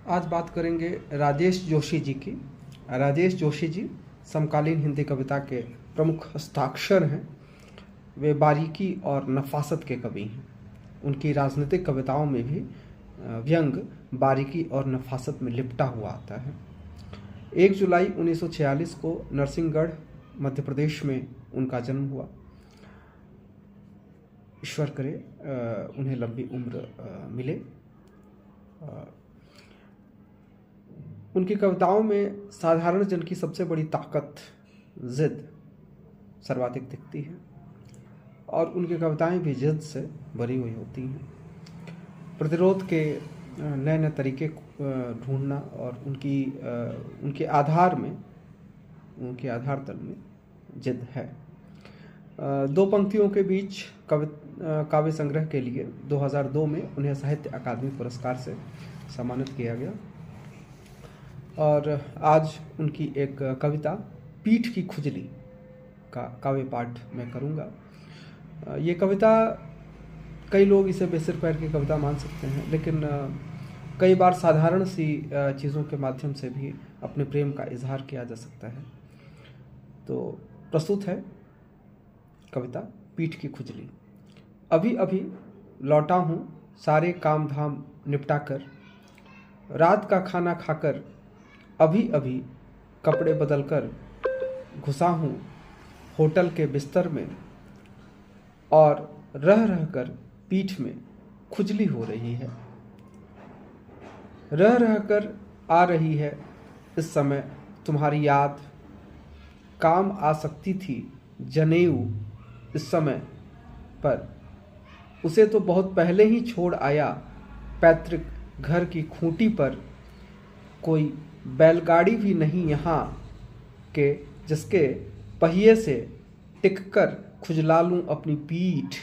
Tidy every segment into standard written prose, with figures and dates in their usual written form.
आज बात करेंगे राजेश जोशी जी की। राजेश जोशी जी समकालीन हिंदी कविता के प्रमुख हस्ताक्षर हैं। वे बारीकी और नफासत के कवि हैं। उनकी राजनीतिक कविताओं में भी व्यंग बारीकी और नफासत में लिपटा हुआ आता है। 1 जुलाई 1946 को नरसिंहगढ़ मध्य प्रदेश में उनका जन्म हुआ। ईश्वर करे उन्हें लंबी उम्र मिले। उनकी कविताओं में साधारण जन की सबसे बड़ी ताकत जिद सर्वाधिक दिखती है और उनकी कविताएं भी जिद से भरी हुई होती हैं। प्रतिरोध के नए नए तरीके ढूंढना और उनके आधार तल में जिद है। 2 पंक्तियों के बीच काव्य संग्रह के लिए 2002 में उन्हें साहित्य अकादमी पुरस्कार से सम्मानित किया गया। और आज उनकी एक कविता पीठ की खुजली का काव्य पाठ मैं करूँगा। ये कविता कई लोग इसे बेसिर पैर की कविता मान सकते हैं, लेकिन कई बार साधारण सी चीज़ों के माध्यम से भी अपने प्रेम का इजहार किया जा सकता है। तो प्रस्तुत है कविता पीठ की खुजली। अभी अभी लौटा हूँ सारे काम धाम निपटा कर, रात का खाना खाकर अभी अभी कपड़े बदलकर घुसा हूँ होटल के बिस्तर में, और रह रह कर पीठ में खुजली हो रही है। रह रह कर आ रही है इस समय तुम्हारी याद, काम आ सकती थी जनेऊ इस समय पर, उसे तो बहुत पहले ही छोड़ आया पैतृक घर की खूंटी पर। कोई बैलगाड़ी भी नहीं यहाँ के जिसके पहिए से टिककर खुजला लूँ अपनी पीठ।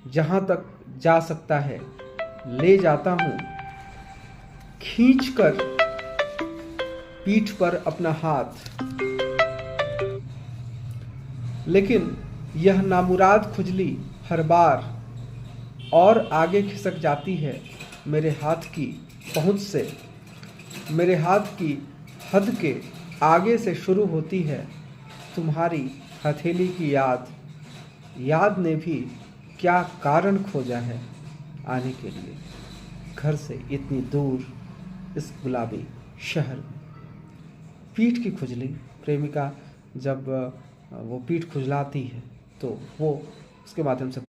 जहाँ तक जा सकता है ले जाता हूँ खींच कर पीठ पर अपना हाथ, लेकिन यह नामुराद खुजली हर बार और आगे खिसक जाती है मेरे हाथ की पहुँच से। मेरे हाथ की हद के आगे से शुरू होती है तुम्हारी हथेली की याद। याद ने भी क्या कारण खोजा है आने के लिए घर से इतनी दूर इस गुलाबी शहर में। पीठ की खुजली, प्रेमिका जब वो पीठ खुजलाती है तो वो उसके माध्यम से